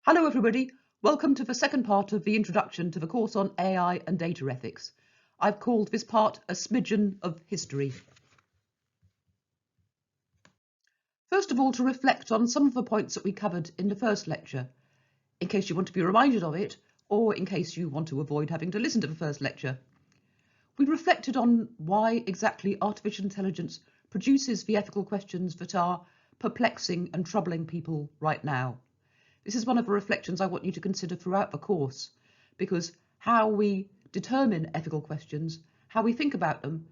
Hello everybody, welcome to the second part of the introduction to the course on AI and data ethics. I've called this part a smidgen of history. First of all, to reflect on some of the points that we covered in the first lecture, in case you want to be reminded of it, or in case you want to avoid having to listen to the first lecture. We reflected on why exactly artificial intelligence produces the ethical questions that are perplexing and troubling people right now. This is one of the reflections I want you to consider throughout the course, because how we determine ethical questions, how we think about them,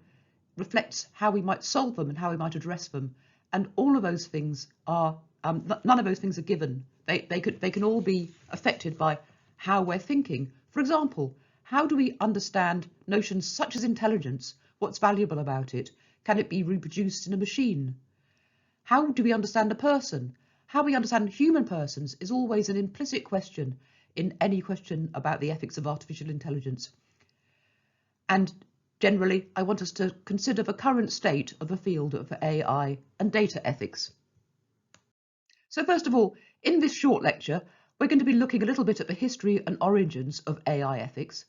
reflects how we might solve them and how we might address them. And all of those things are, none of those things are given. They can all be affected by how we're thinking. For example, how do we understand notions such as intelligence? What's valuable about it? Can it be reproduced in a machine? How do we understand a person? How we understand human persons is always an implicit question in any question about the ethics of artificial intelligence. And generally, I want us to consider the current state of the field of AI and data ethics. So first of all, in this short lecture, we're going to be looking a little bit at the history and origins of AI ethics.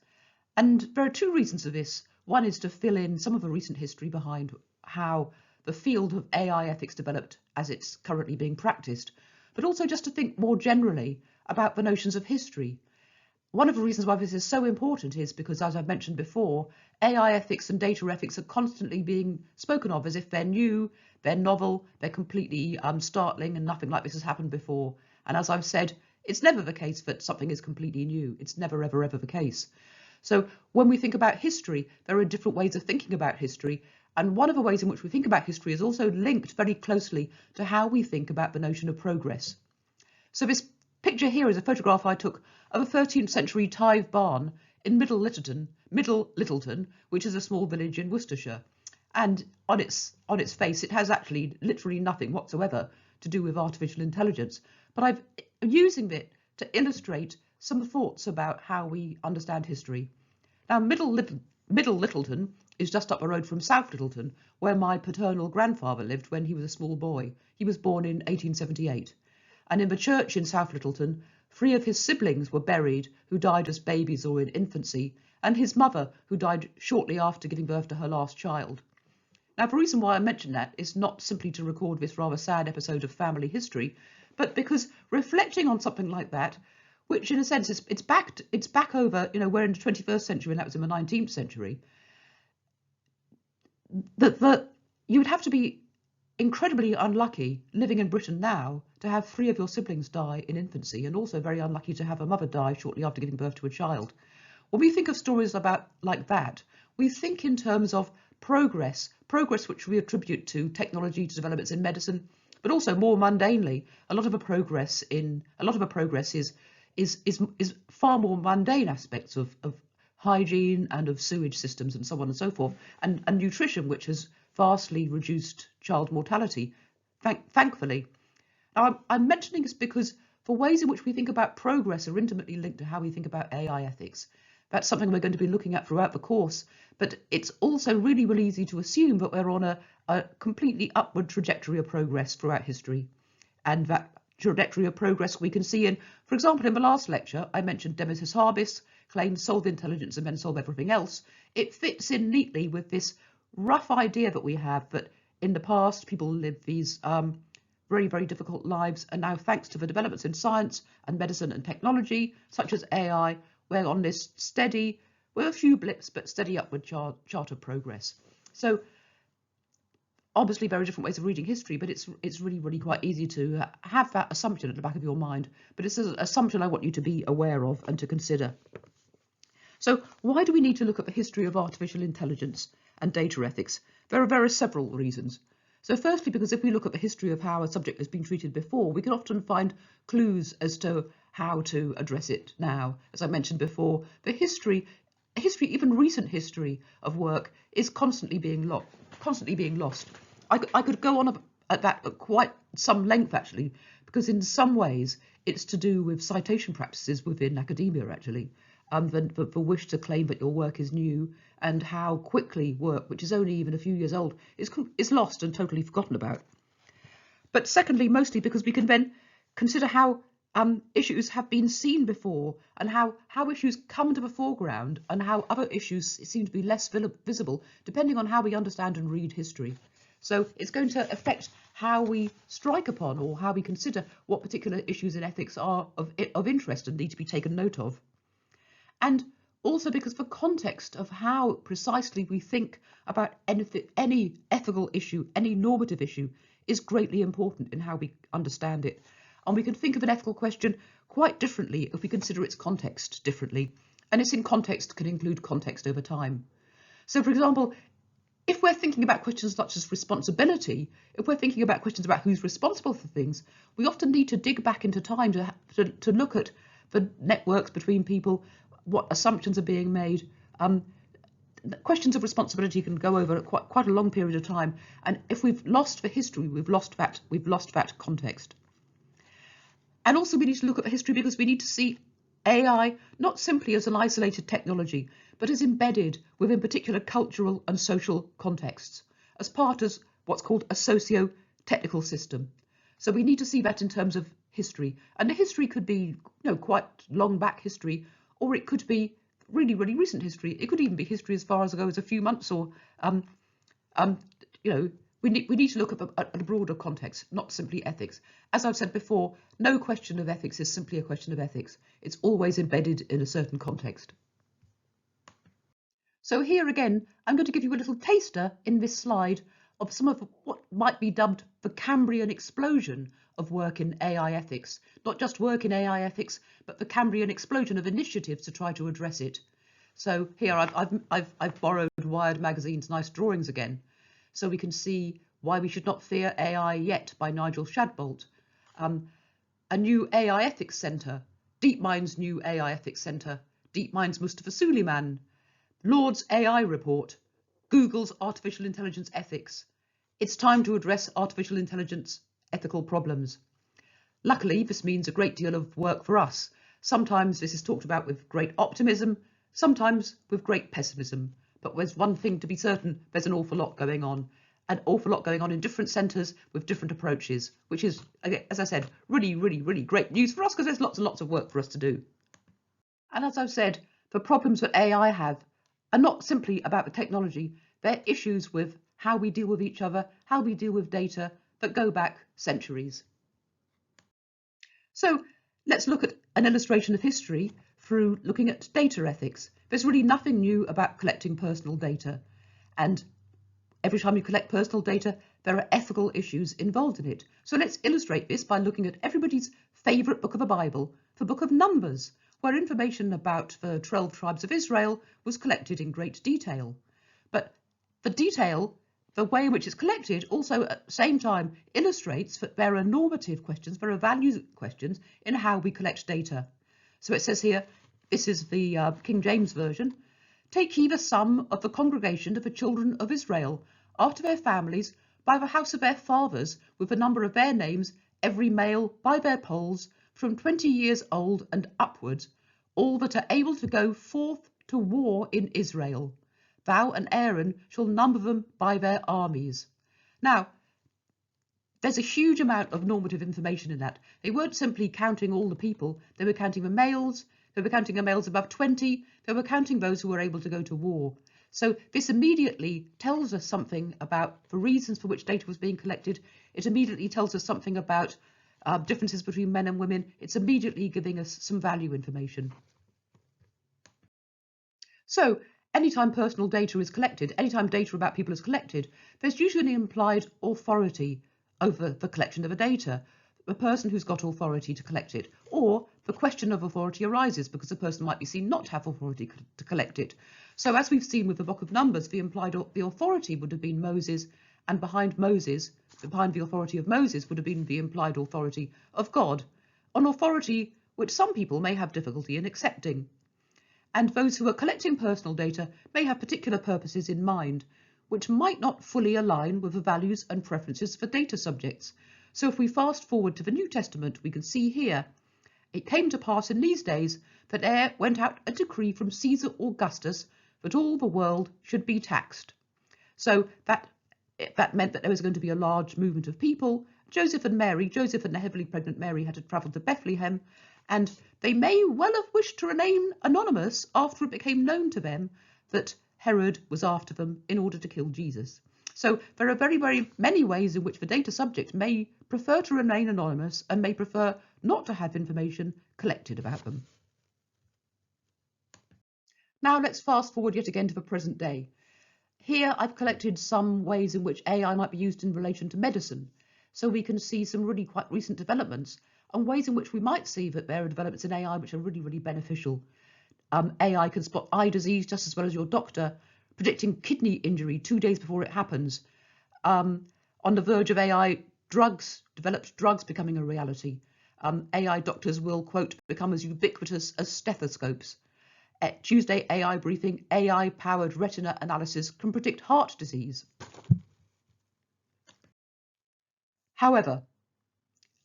And there are two reasons for this. One is to fill in some of the recent history behind how the field of AI ethics developed as it's currently being practiced, but also just to think more generally about the notions of history. One of the reasons why this is so important is because, as I've mentioned before, AI ethics and data ethics are constantly being spoken of as if they're new, they're novel, they're completely startling, and nothing like this has happened before. And as I've said, it's never the case that something is completely new. It's never, ever, ever the case. So when we think about history, there are different ways of thinking about history. And one of the ways in which we think about history is also linked very closely to how we think about the notion of progress. So this picture here is a photograph I took of a 13th century tithe barn in Middle Littleton, which is a small village in Worcestershire. And on its face, it has actually literally nothing whatsoever to do with artificial intelligence. But I'm using it to illustrate some thoughts about how we understand history. Now, Middle Littleton is just up the road from South Littleton, where my paternal grandfather lived when he was a small boy. He was born in 1878. And in the church in South Littleton, 3 of his siblings were buried who died as babies or in infancy, and his mother, who died shortly after giving birth to her last child. Now, the reason why I mention that is not simply to record this rather sad episode of family history, but because reflecting on something like that, which in a sense it's back over, we're in the 21st century and that was in the 19th century, you would have to be incredibly unlucky living in Britain now to have 3 of your siblings die in infancy, and also very unlucky to have a mother die shortly after giving birth to a child. When we think of stories like that, we think in terms of progress which we attribute to technology, to developments in medicine, but also more mundanely, a lot of the progress is far more mundane aspects of hygiene and of sewage systems and so on and so forth, and nutrition, which has vastly reduced child mortality, thankfully. Now, I'm mentioning this because the ways in which we think about progress are intimately linked to how we think about AI ethics. That's something we're going to be looking at throughout the course, but it's also really, really easy to assume that we're on a completely upward trajectory of progress throughout history. And that trajectory of progress we can see in, for example, in the last lecture, I mentioned Nemesis Harbis claims solve intelligence and then solve everything else. It fits in neatly with this rough idea that we have that in the past people lived these very, very difficult lives, and now thanks to the developments in science and medicine and technology, such as AI, we're on this steady, with a few blips, but steady upward chart of progress. So obviously very different ways of reading history, but it's really, really quite easy to have that assumption at the back of your mind. But it's an assumption I want you to be aware of and to consider. So why do we need to look at the history of artificial intelligence and data ethics? There are several reasons. So firstly, because if we look at the history of how a subject has been treated before, we can often find clues as to how to address it now. As I mentioned before, the history, even recent history of work, is constantly being lost. I could go on at that at quite some length, actually, because in some ways it's to do with citation practices within academia, actually. The wish to claim that your work is new, and how quickly work, which is only even a few years old, is lost and totally forgotten about. But secondly, mostly because we can then consider how issues have been seen before, and how issues come to the foreground and how other issues seem to be less visible, depending on how we understand and read history. So it's going to affect how we strike upon or how we consider what particular issues in ethics are of interest and need to be taken note of. And also because the context of how precisely we think about any ethical issue, any normative issue, is greatly important in how we understand it. And we can think of an ethical question quite differently if we consider its context differently. And its in context can include context over time. So, for example, if we're thinking about questions such as responsibility, if we're thinking about questions about who's responsible for things, we often need to dig back into time to look at the networks between people, what assumptions are being made. Questions of responsibility can go over quite a long period of time, and if we've lost the history, we've lost that context. And also we need to look at the history because we need to see AI not simply as an isolated technology, but as embedded within particular cultural and social contexts, as part of what's called a socio-technical system. So we need to see that in terms of history, and the history could be, quite long back history, or it could be really, really recent history. It could even be history as far ago as a few months, or we need to look at a broader context, not simply ethics. As I've said before, no question of ethics is simply a question of ethics. It's always embedded in a certain context. So here again, I'm going to give you a little taster in this slide of some of what might be dubbed the Cambrian explosion of work in AI ethics. Not just work in AI ethics, but the Cambrian explosion of initiatives to try to address it. So here I've borrowed Wired Magazine's nice drawings again, so we can see Why We Should Not Fear AI Yet by Nigel Shadbolt. A new AI ethics centre, DeepMind's new AI ethics centre, DeepMind's Mustafa Suleyman, Lord's AI report, Google's artificial intelligence ethics. It's time to address artificial intelligence ethical problems. Luckily, this means a great deal of work for us. Sometimes this is talked about with great optimism, sometimes with great pessimism. But there's one thing to be certain, there's an awful lot going on. An awful lot going on in different centres with different approaches, which is, as I said, really, really, really great news for us because there's lots and lots of work for us to do. And as I've said, the problems that AI have are not simply about the technology. They're issues with how we deal with each other, how we deal with data that go back centuries. So let's look at an illustration of history through looking at data ethics. There's really nothing new about collecting personal data. And every time you collect personal data, there are ethical issues involved in it. So let's illustrate this by looking at everybody's favourite book of the Bible, the book of Numbers, where information about the 12 tribes of Israel was collected in great detail. But the detail, the way in which it's collected, also at the same time illustrates that there are normative questions, there are value questions in how we collect data. So it says here, this is the King James Version, "Take ye the sum of the congregation of the children of Israel, after their families, by the house of their fathers, with the number of their names, every male by their polls, from 20 years old and upwards, all that are able to go forth to war in Israel. Thou and Aaron shall number them by their armies." Now, there's a huge amount of normative information in that. They weren't simply counting all the people, they were counting the males, they were counting the males above 20, they were counting those who were able to go to war. So this immediately tells us something about the reasons for which data was being collected. It immediately tells us something about differences between men and women. It's immediately giving us some value information. So anytime personal data is collected, anytime data about people is collected, there's usually an implied authority over the collection of the data, the person who's got authority to collect it, or the question of authority arises because the person might be seen not to have authority to collect it. So as we've seen with the book of Numbers, the authority would have been Moses, and behind the authority of Moses would have been the implied authority of God, an authority which some people may have difficulty in accepting. And those who are collecting personal data may have particular purposes in mind, which might not fully align with the values and preferences for data subjects. So if we fast forward to the New Testament, we can see here, "It came to pass in these days that there went out a decree from Caesar Augustus that all the world should be taxed." So that meant that there was going to be a large movement of people Joseph and the heavily pregnant Mary, had to travel to Bethlehem, and they may well have wished to remain anonymous after it became known to them that Herod was after them in order to kill Jesus. So there are very, very many ways in which the data subject may prefer to remain anonymous and may prefer not to have information collected about them. Now let's fast forward yet again to the present day. Here I've collected some ways in which AI might be used in relation to medicine, so we can see some really quite recent developments and ways in which we might see that there are developments in AI which are really, really beneficial. AI can spot eye disease just as well as your doctor, predicting kidney injury 2 days before it happens. On the verge of AI developed drugs becoming a reality. AI doctors will, quote, become as ubiquitous as stethoscopes. At Tuesday AI briefing, AI-powered retina analysis can predict heart disease. However,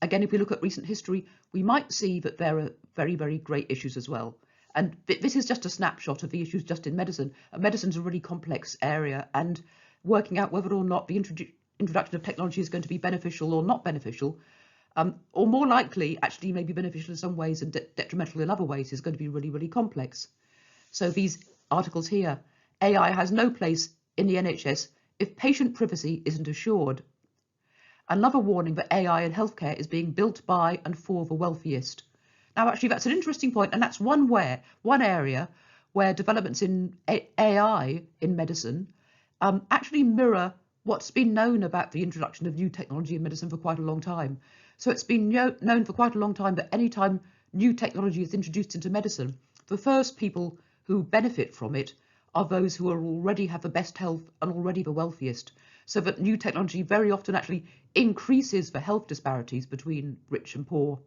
again, if we look at recent history, we might see that there are very, very great issues as well. And this is just a snapshot of the issues just in medicine. Medicine's a really complex area, and working out whether or not the introduction of technology is going to be beneficial or not beneficial, or more likely actually may be beneficial in some ways and detrimental in other ways, is going to be really, really complex. So these articles here, AI has no place in the NHS if patient privacy isn't assured. Another warning that AI in healthcare is being built by and for the wealthiest. Now, actually, that's an interesting point, and that's one area where developments in AI in medicine actually mirror what's been known about the introduction of new technology in medicine for quite a long time. So it's been known for quite a long time that any time new technology is introduced into medicine, the first people who benefit from it are those who already have the best health and already the wealthiest. So that new technology very often actually increases the health disparities between rich and poor.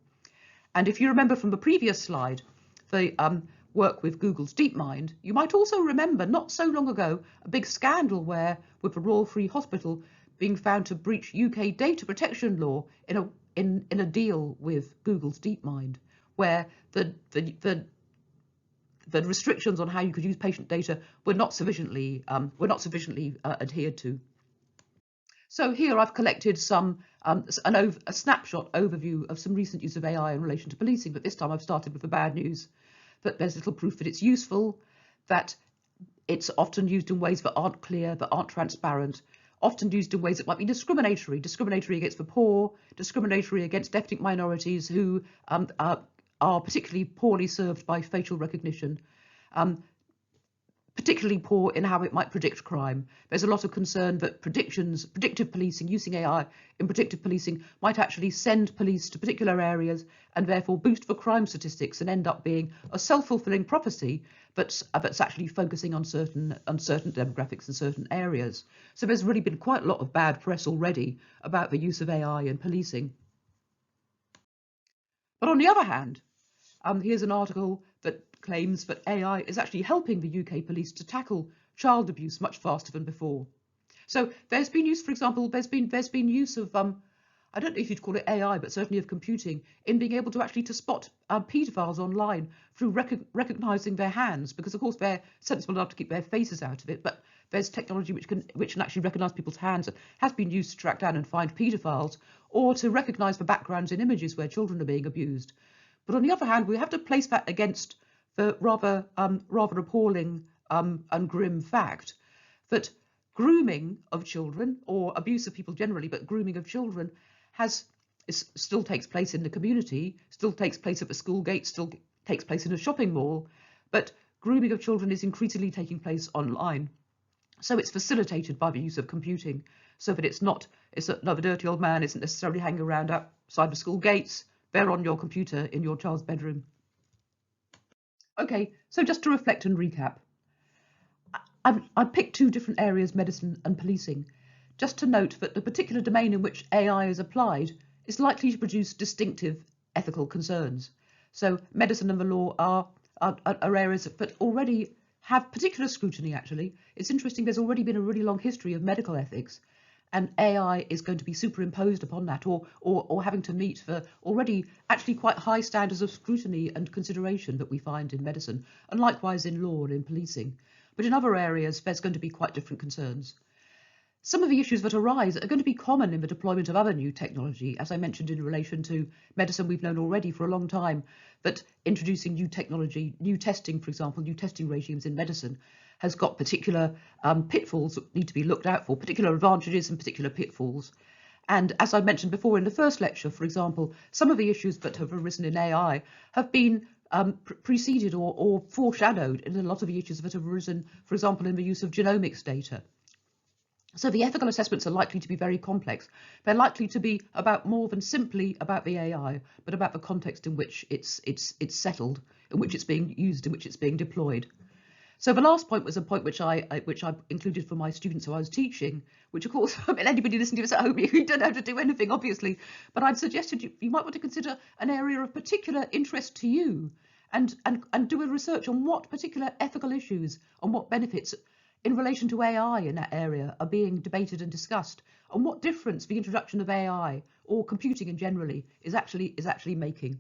And if you remember from the previous slide, the work with Google's DeepMind, you might also remember not so long ago a big scandal with the Royal Free Hospital being found to breach UK data protection law in a deal with Google's DeepMind, where the restrictions on how you could use patient data were not sufficiently adhered to. So here I've collected a snapshot overview of some recent use of AI in relation to policing, but this time I've started with the bad news, that there's little proof that it's useful, that it's often used in ways that aren't clear, that aren't transparent, often used in ways that might be discriminatory against the poor, discriminatory against ethnic minorities who are particularly poorly served by facial recognition, particularly poor in how it might predict crime. There's a lot of concern that predictive policing, using AI in predictive policing, might actually send police to particular areas and therefore boost the crime statistics and end up being a self-fulfilling prophecy that's actually focusing on certain demographics and certain areas. So there's really been quite a lot of bad press already about the use of AI in policing. But on the other hand, here's an article that claims that AI is actually helping the UK police to tackle child abuse much faster than before. So there's been use, for example, there's been use of I don't know if you'd call it AI, but certainly of computing, in being able to actually spot paedophiles online through recognising their hands, because of course they're sensible enough to keep their faces out of it, but there's technology which can actually recognise people's hands, and has been used to track down and find paedophiles, or to recognise the backgrounds in images where children are being abused. But on the other hand, we have to place that against the rather appalling and grim fact that grooming of children, or abuse of people generally, but grooming of children, still takes place in the community, still takes place at the school gate, still takes place in a shopping mall, but grooming of children is increasingly taking place online. So it's facilitated by the use of computing, so that another dirty old man isn't necessarily hanging around outside the school gates. They're on your computer in your child's bedroom. Okay, so just to reflect and recap, I've picked two different areas, medicine and policing, just to note that the particular domain in which AI is applied is likely to produce distinctive ethical concerns. So medicine and the law are areas that already have particular scrutiny, actually. It's interesting, there's already been a really long history of medical ethics, and AI is going to be superimposed upon that, or having to meet the already actually quite high standards of scrutiny and consideration that we find in medicine, and likewise in law and in policing. But in other areas, there's going to be quite different concerns. Some of the issues that arise are going to be common in the deployment of other new technology. As I mentioned in relation to medicine, we've known already for a long time that introducing new technology, new testing, for example, new testing regimes in medicine has got particular pitfalls that need to be looked out for, particular advantages and particular pitfalls. And as I mentioned before in the first lecture, for example, some of the issues that have arisen in AI have been preceded or foreshadowed in a lot of the issues that have arisen, for example, in the use of genomics data. So the ethical assessments are likely to be very complex. They're likely to be about more than simply about the AI, but about the context in which it's settled, in which it's being used, in which it's being deployed. So the last point was a point which I included for my students who I was teaching, which of course, I mean, anybody listening to this at home, you don't have to do anything, obviously, but I'd suggested you might want to consider an area of particular interest to you and do a research on what particular ethical issues, on what benefits in relation to AI in that area are being debated and discussed, and what difference the introduction of AI or computing in generally is actually making.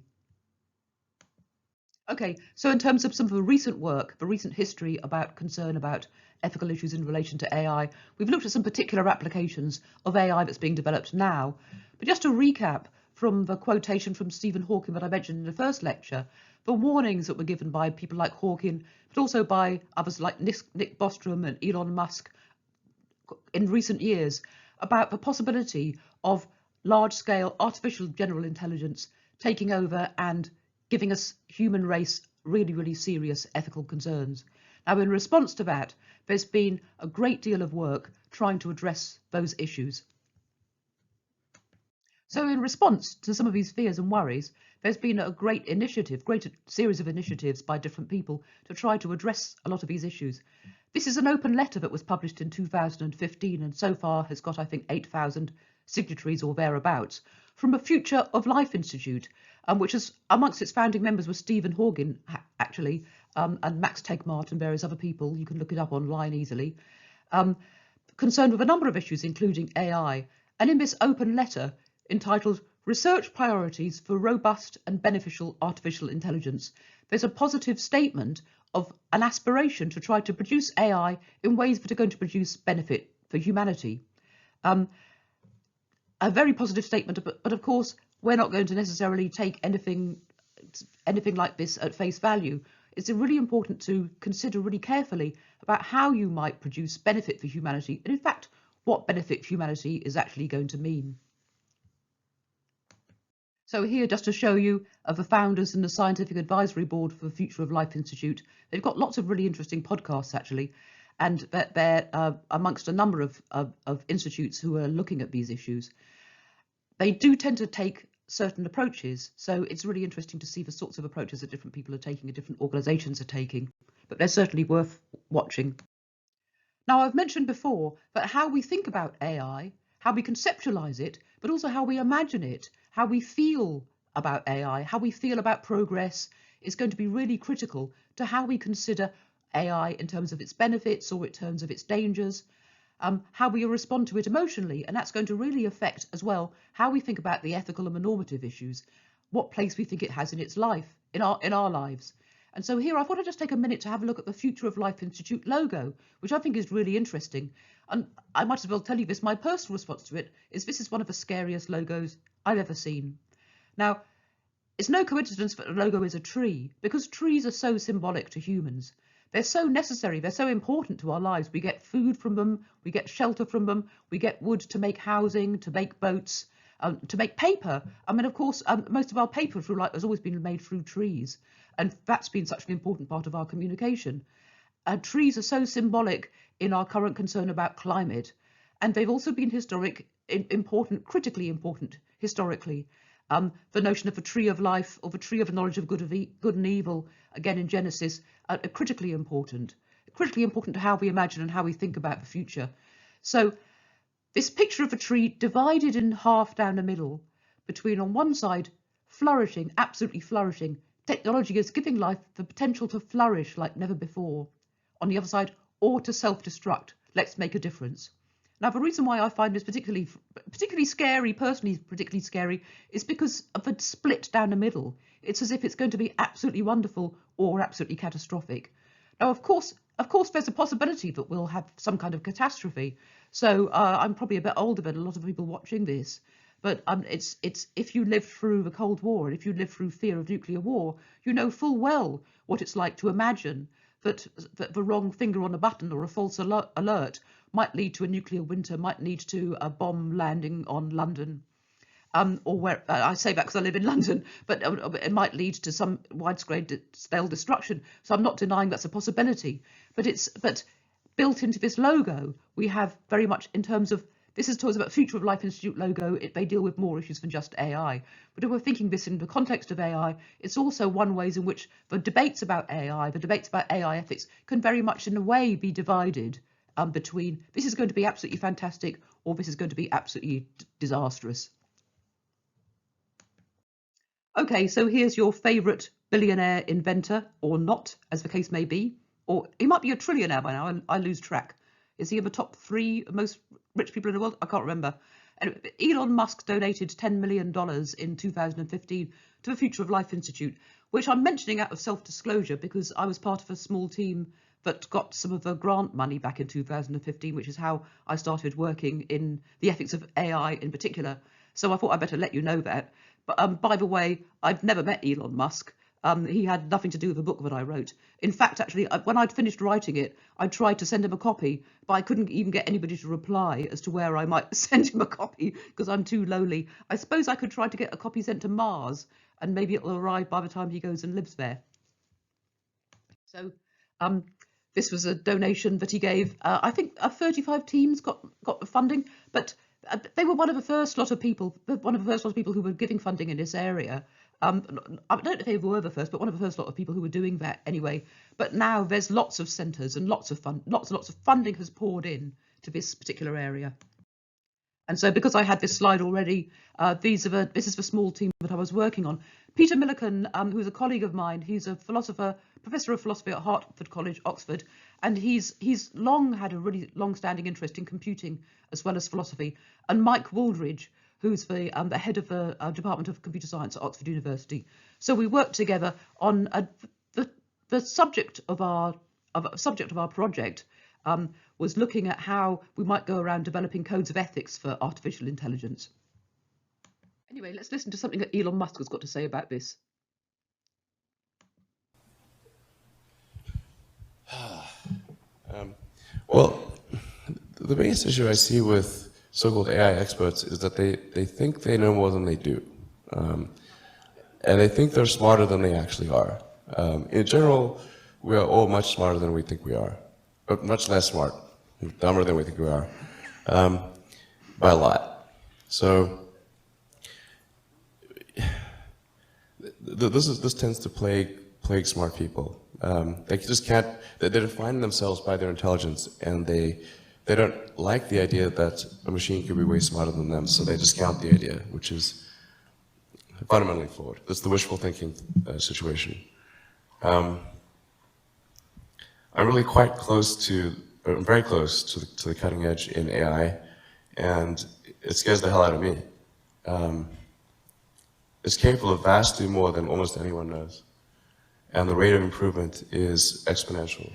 Okay, so in terms of some of the recent work, the recent history about concern about ethical issues in relation to AI, we've looked at some particular applications of AI that's being developed now. But just to recap from the quotation from Stephen Hawking that I mentioned in the first lecture, the warnings that were given by people like Hawking, but also by others like Nick Bostrom and Elon Musk in recent years about the possibility of large-scale artificial general intelligence taking over and giving us human race really, really serious ethical concerns. Now, in response to that, there's been a great deal of work trying to address those issues. So in response to some of these fears and worries, there's been a great series of initiatives by different people to try to address a lot of these issues. This is an open letter that was published in 2015 and so far has got, I think, 8,000 signatories or thereabouts, from a Future of Life Institute, which is amongst its founding members was Stephen Hawking, actually, and Max Tegmark and various other people. You can look it up online easily, concerned with a number of issues, including AI. And in this open letter entitled Research Priorities for Robust and Beneficial Artificial Intelligence, there's a positive statement of an aspiration to try to produce AI in ways that are going to produce benefit for humanity. A very positive statement, but of course, we're not going to necessarily take anything like this at face value. It's really important to consider really carefully about how you might produce benefit for humanity, and in fact, what benefit for humanity is actually going to mean. So here, just to show you of the founders and the Scientific Advisory Board for the Future of Life Institute, they've got lots of really interesting podcasts, actually, and they're amongst a number of institutes who are looking at these issues. They do tend to take certain approaches, so it's really interesting to see the sorts of approaches that different people are taking and different organisations are taking, but they're certainly worth watching. Now, I've mentioned before that how we think about AI, how we conceptualise it, but also how we imagine it, how we feel about AI, how we feel about progress is going to be really critical to how we consider AI in terms of its benefits or in terms of its dangers, how we respond to it emotionally, and that's going to really affect as well how we think about the ethical and the normative issues, what place we think it has in its life, in our lives. And so here I thought I'd just take a minute to have a look at the Future of Life Institute logo, which I think is really interesting. And I might as well tell you this, my personal response to it is this is one of the scariest logos I've ever seen. Now, it's no coincidence that the logo is a tree, because trees are so symbolic to humans. They're so necessary, they're so important to our lives. We get food from them, we get shelter from them, we get wood to make housing, to make boats, to make paper. I mean, of course, most of our paper through life has always been made through trees, and that's been such an important part of our communication. Trees are so symbolic in our current concern about climate, and they've also been critically important historically. The notion of a tree of life or the tree of knowledge of good and evil, again in Genesis, are critically important to how we imagine and how we think about the future. So this picture of a tree divided in half down the middle between, on one side, flourishing, absolutely flourishing. Technology is giving life the potential to flourish like never before. On the other side, or to self-destruct. Let's make a difference. Now, the reason why I find this particularly scary, personally particularly scary, is because of the split down the middle. It's as if it's going to be absolutely wonderful or absolutely catastrophic. Oh, of course, there's a possibility that we'll have some kind of catastrophe. So I'm probably a bit older than a lot of people watching this, but it's if you lived through the Cold War and if you lived through fear of nuclear war, you know full well what it's like to imagine that the wrong finger on a button or a false alert might lead to a nuclear winter, might lead to a bomb landing on London. Or where I say that because I live in London, but it might lead to some widespread scale destruction. So I'm not denying that's a possibility, but built into this logo, we have very much in terms of this is talks about Future of Life Institute logo. They deal with more issues than just AI. But if we're thinking this in the context of AI, it's also one ways in which the debates about AI, the debates about AI ethics, can very much in a way be divided between this is going to be absolutely fantastic or this is going to be absolutely disastrous. Okay, so here's your favourite billionaire inventor, or not, as the case may be. Or he might be a trillionaire by now, I lose track. Is he in the top 3 most rich people in the world? I can't remember. And Elon Musk donated $10 million in 2015 to the Future of Life Institute, which I'm mentioning out of self-disclosure because I was part of a small team that got some of the grant money back in 2015, which is how I started working in the ethics of AI in particular. So I thought I'd better let you know that. But by the way, I've never met Elon Musk. He had nothing to do with the book that I wrote. In fact, actually, when I'd finished writing it, I tried to send him a copy, but I couldn't even get anybody to reply as to where I might send him a copy because I'm too lowly. I suppose I could try to get a copy sent to Mars, and maybe it'll arrive by the time he goes and lives there. So um, this was a donation that he gave. I think 35 teams got the funding, but they were one of the first lot of people who were giving funding in this area. I don't know if they were the first, but one of the first lot of people who were doing that anyway. But now there's lots of centres and lots and lots of funding has poured in to this particular area. And so because I had this slide already, this is the small team that I was working on. Peter Millikan, who's a colleague of mine, he's a professor of philosophy at Hertford College, Oxford, and he's long had a really long-standing interest in computing as well as philosophy. And Mike Wooldridge, who's the head of the Department of Computer Science at Oxford University. So we worked together on the subject of our project. Was looking at how we might go around developing codes of ethics for artificial intelligence. Anyway, let's listen to something that Elon Musk has got to say about this. Well, the biggest issue I see with so-called AI experts is that they think they know more than they do. And they think they're smarter than they actually are. In general, we are all much smarter than we think we are, but much less smart, dumber than we think we are, by a lot. So this tends to plague smart people. They just can't. They define themselves by their intelligence, and they don't like the idea that a machine could be way smarter than them. So they discount the idea, which is fundamentally flawed. That's the wishful thinking situation. I'm really quite close to, I'm very close to the cutting edge in AI, and it scares the hell out of me. It's capable of vastly more than almost anyone knows, and the rate of improvement is exponential.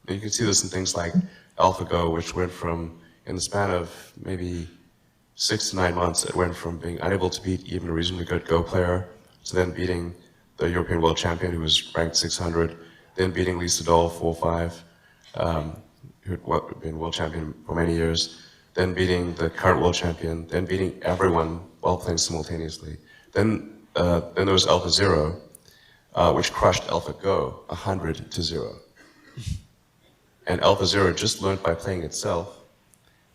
You can see this in things like AlphaGo, which went from, in the span of maybe 6 to 9 months, it went from being unable to beat even a reasonably good Go player to then beating the European world champion who was ranked 600, then beating Lee Sedol 4-5, who had been world champion for many years, then beating the current world champion, then beating everyone while playing simultaneously. Then there was AlphaZero, which crushed AlphaGo 100-0. And AlphaZero just learned by playing itself,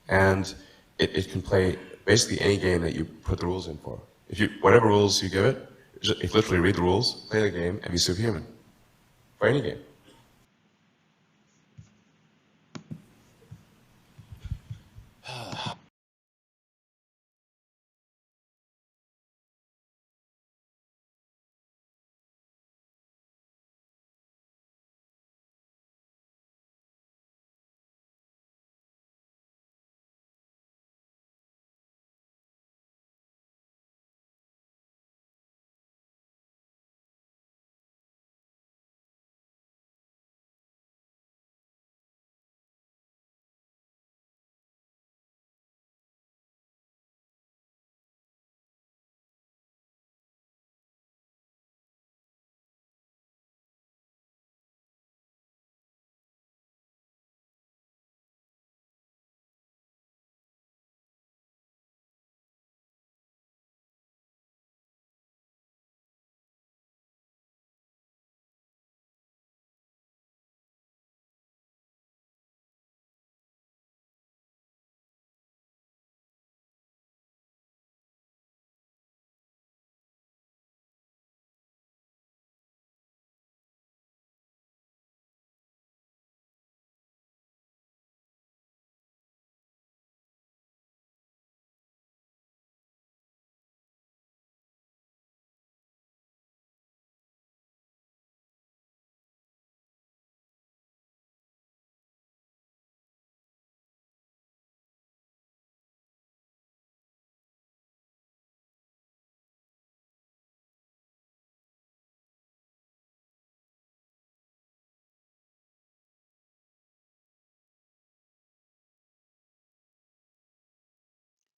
and it can play basically any game that you put the rules in for. Whatever rules you give it, it literally read the rules, play the game, and be superhuman. For any game.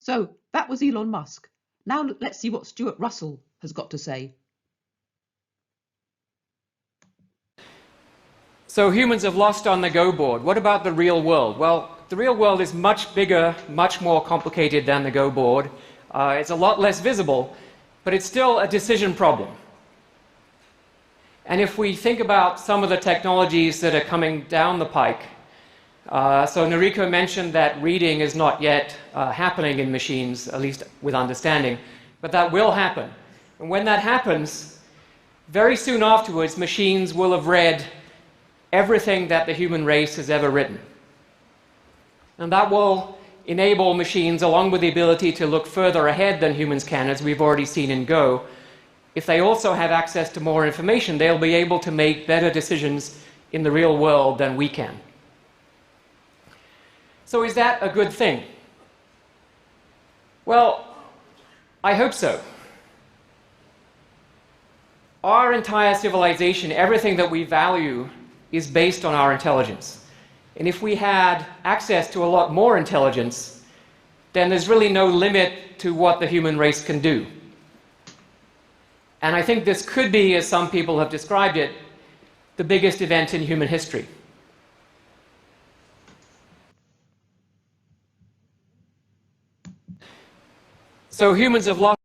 So that was Elon Musk. Now let's see what Stuart Russell has got to say. So humans have lost on the Go board. What about the real world? Well, the real world is much bigger, much more complicated than the Go board. It's a lot less visible, but it's still a decision problem. And if we think about some of the technologies that are coming down the pike, so Noriko mentioned that reading is not yet happening in machines, at least with understanding, but that will happen. And when that happens, very soon afterwards, machines will have read everything that the human race has ever written. And that will enable machines, along with the ability to look further ahead than humans can, as we've already seen in Go. If they also have access to more information, they'll be able to make better decisions in the real world than we can. So is that a good thing? Well, I hope so. Our entire civilization, everything that we value, is based on our intelligence. And if we had access to a lot more intelligence, then there's really no limit to what the human race can do. And I think this could be, as some people have described it, the biggest event in human history. So humans have lost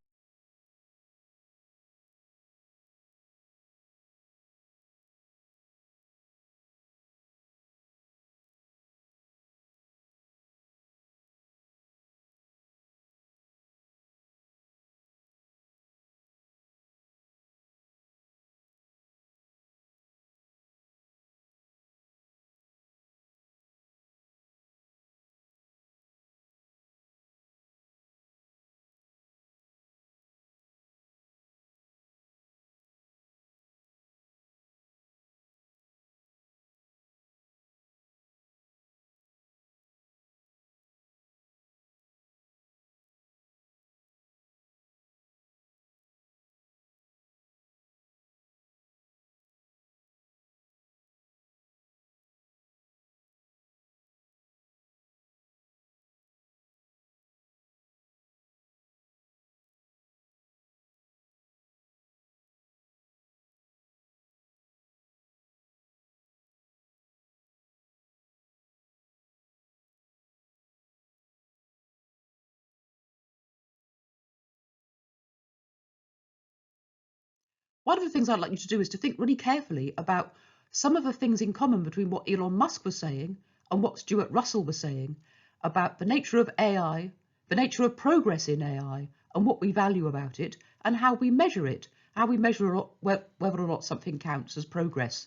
One of the things I'd like you to do is to think really carefully about some of the things in common between what Elon Musk was saying and what Stuart Russell was saying about the nature of AI, the nature of progress in AI, and what we value about it, and how we measure it, how we measure whether or not something counts as progress.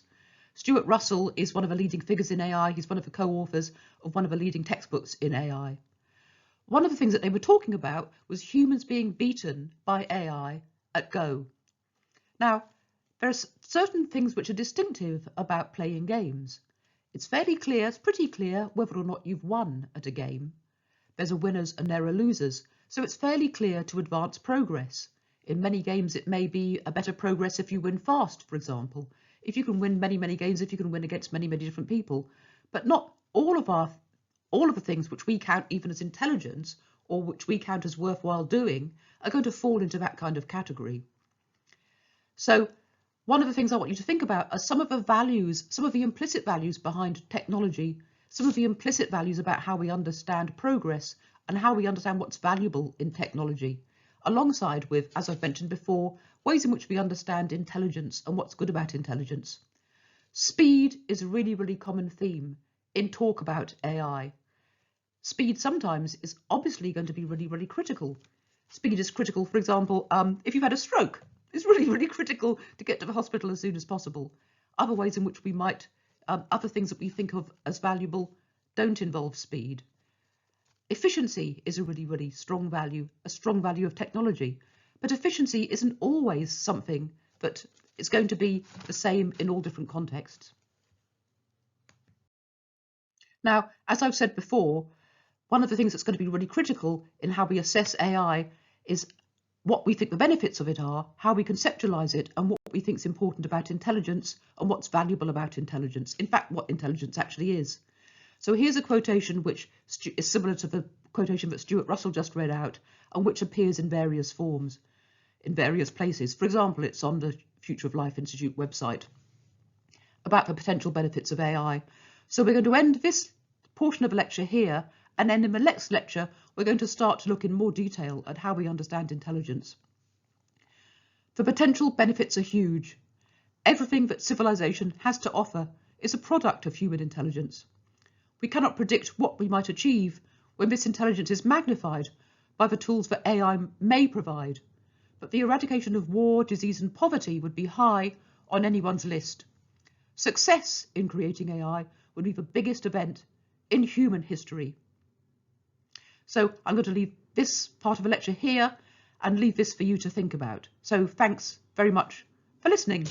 Stuart Russell is one of the leading figures in AI. He's one of the co-authors of one of the leading textbooks in AI. One of the things that they were talking about was humans being beaten by AI at Go. Now, there are certain things which are distinctive about playing games. It's fairly clear, it's pretty clear whether or not you've won at a game. There's a winners and there are losers, so it's fairly clear to advance progress. In many games it may be a better progress if you win fast, for example. If you can win many games, if you can win against many different people. But not all of the things which we count even as intelligence or which we count as worthwhile doing are going to fall into that kind of category. So one of the things I want you to think about are some of the values, some of the implicit values behind technology, some of the implicit values about how we understand progress and how we understand what's valuable in technology, alongside with, as I've mentioned before, ways in which we understand intelligence and what's good about intelligence. Speed is a really common theme in talk about AI. Speed sometimes is obviously going to be really critical. Speed is critical, for example, if you've had a stroke. It's really critical to get to the hospital as soon as possible. Other ways in which we might, other things that we think of as valuable don't involve speed. Efficiency is a really strong value of technology. But efficiency isn't always something that is going to be the same in all different contexts. Now, as I've said before, one of the things that's going to be really critical in how we assess AI is what we think the benefits of it are, how we conceptualize it, and what we think is important about intelligence and what's valuable about intelligence. In fact, what intelligence actually is. So here's a quotation which is similar to the quotation that Stuart Russell just read out, and which appears in various forms, in various places. For example, it's on the Future of Life Institute website, about the potential benefits of AI. So we're going to end this portion of the lecture here, and then in the next lecture, we're going to start to look in more detail at how we understand intelligence. The potential benefits are huge. Everything that civilization has to offer is a product of human intelligence. We cannot predict what we might achieve when this intelligence is magnified by the tools that AI may provide, but the eradication of war, disease and poverty would be high on anyone's list. Success in creating AI would be the biggest event in human history. So I'm going to leave this part of the lecture here and leave this for you to think about. So thanks very much for listening.